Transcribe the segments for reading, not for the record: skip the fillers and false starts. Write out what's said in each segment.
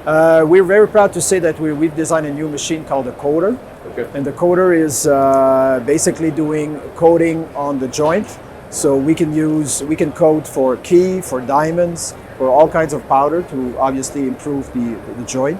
We're very proud to say that we've designed a new machine called the coder. Okay. And the coder is basically doing coating on the joint. So we can coat for kief, for diamonds, for all kinds of powder to obviously improve the joint.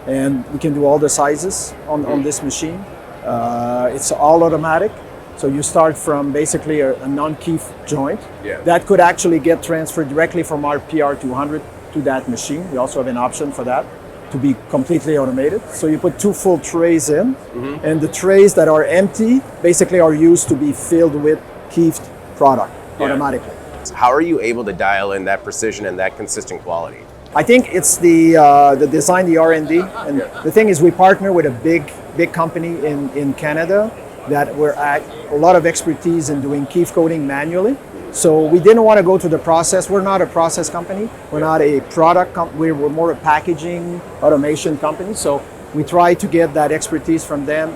And we can do all the sizes on this machine. It's all automatic. So you start from basically a non-kief joint. Yeah. That could actually get transferred directly from our PR-200 to that machine. We also have an option for that to be completely automated. So you put 2 full trays in, and the trays that are empty basically are used to be filled with kiefed product automatically. How are you able to dial in that precision and that consistent quality? I think it's the design, the R&D, and the thing is we partner with a big company in Canada that we're at a lot of expertise in doing kief coating manually. So we didn't want to go to the process. We're not a process company. We're not a product company. We're more a packaging automation company. So we tried to get that expertise from them,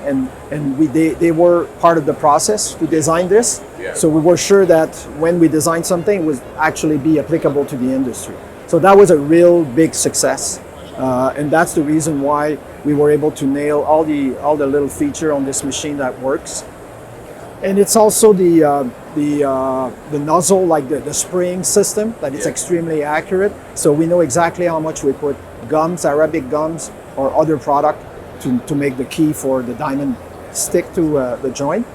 and they were part of the process to design this. Yeah. So we were sure that when we designed something, it would actually be applicable to the industry. So that was a real big success, and that's the reason why we were able to nail all the little feature on this machine that works. And it's also the nozzle, like the spraying system, that is extremely accurate. So we know exactly how much we put gums, Arabic gums, or other product to make the kief or the diamond stick to the joint.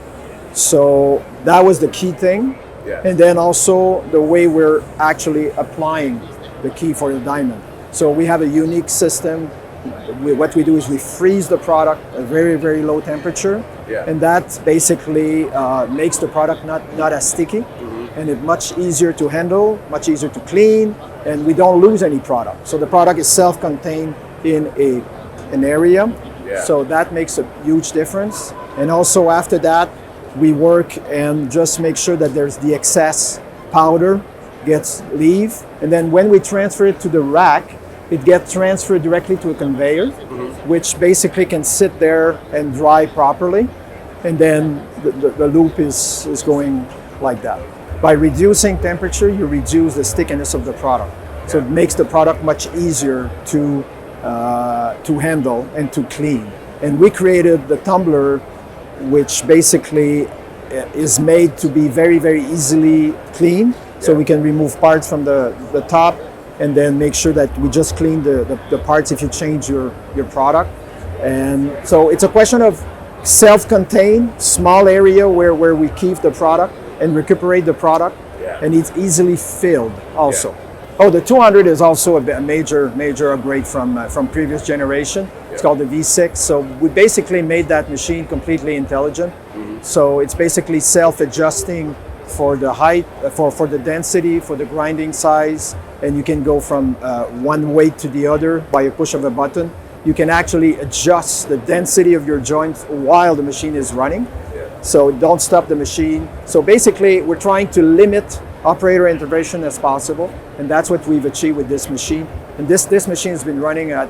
So that was the key thing. Yeah. And then also the way we're actually applying the kief or the diamond. So we have a unique system. What we do is we freeze the product at a very, very low temperature. Yeah. And that basically makes the product not as sticky, and it's much easier to handle, much easier to clean, and we don't lose any product. So the product is self-contained in an area. Yeah. So that makes a huge difference. And also after that, we work and just make sure that there's the excess powder gets leave. And then when we transfer it to the rack, it gets transferred directly to a conveyor, which basically can sit there and dry properly. And then the loop is going like that. By reducing temperature, you reduce the stickiness of the product. So it makes the product much easier to handle and to clean. And we created the tumbler, which basically is made to be very, very easily clean. So we can remove parts from the top and then make sure that we just clean the parts if you change your product. And so it's a question of self-contained, small area where we keep the product and recuperate the product, and it's easily filled also. Oh, the 200 is also a major upgrade from previous generation. It's called the V6. So we basically made that machine completely intelligent. So it's basically self-adjusting for the height, for the density, for the grinding size, and you can go from one weight to the other by a push of a button. You can actually adjust the density of your joints while the machine is running. So don't stop the machine. So basically, we're trying to limit operator intervention as possible, and that's what we've achieved with this machine. And this machine has been running at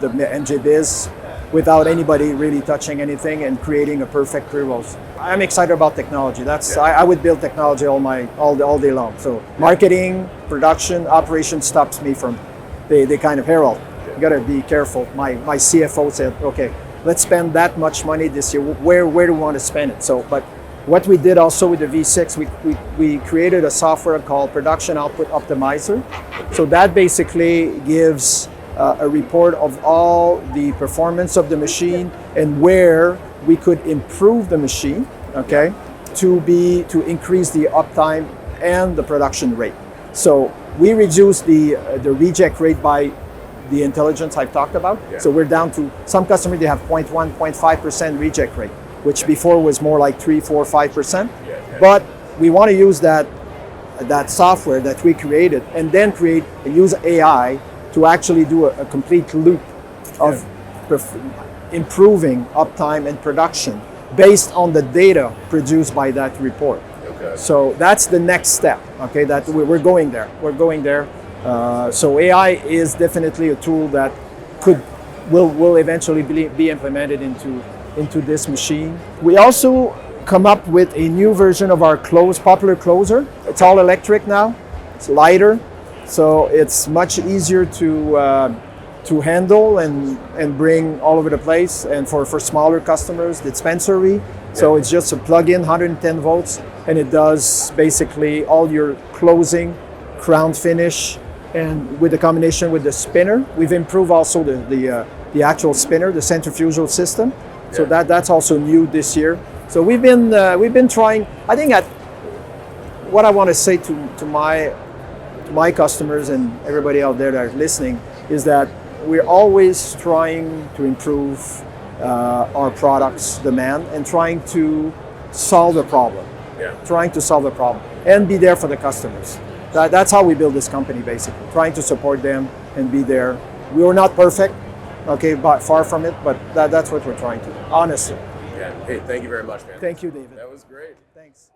the MJBiz without anybody really touching anything and creating a perfect pre-rolls. I'm excited about technology. I would build technology all day long. So marketing, production, operation stops me from. They kind of, Harold, you gotta be careful. My CFO said, okay, let's spend that much money this year. Where do we want to spend it? So, but what we did also with the V6, we created a software called Production Output Optimizer. So that basically gives a report of all the performance of the machine and where we could improve the machine, okay, to increase the uptime and the production rate. So we reduced the reject rate by the intelligence I've talked about. So we're down to, some customers, they have 0.1, 0.5% reject rate, which before was more like 3, 4, 5%. But we want to use that software that we created and then use AI to actually do a complete loop of improving uptime and production based on the data produced by that report. So that's the next step, okay, that we're going there. So AI is definitely a tool that will eventually be implemented into this machine. We also come up with a new version of our popular closer. It's all electric now. It's lighter, so it's much easier to to handle and bring all over the place. And for smaller customers, the dispensary. So it's just a plug-in, 110 volts, and it does basically all your closing, crown finish, and with the combination with the spinner, we've improved also the actual spinner, the centrifugal system. So that's also new this year. So we've been trying. I think what I want to say to my customers and everybody out there that are listening is that we're always trying to improve our products' demand and trying to solve the problem. Trying to solve the problem and be there for the customers. That's how we build this company, basically. Trying to support them and be there. We are not perfect, okay, but far from it, but that's what we're trying to do, honestly. Yeah. Hey, thank you very much, man. Thank you, David. That was great. Thanks.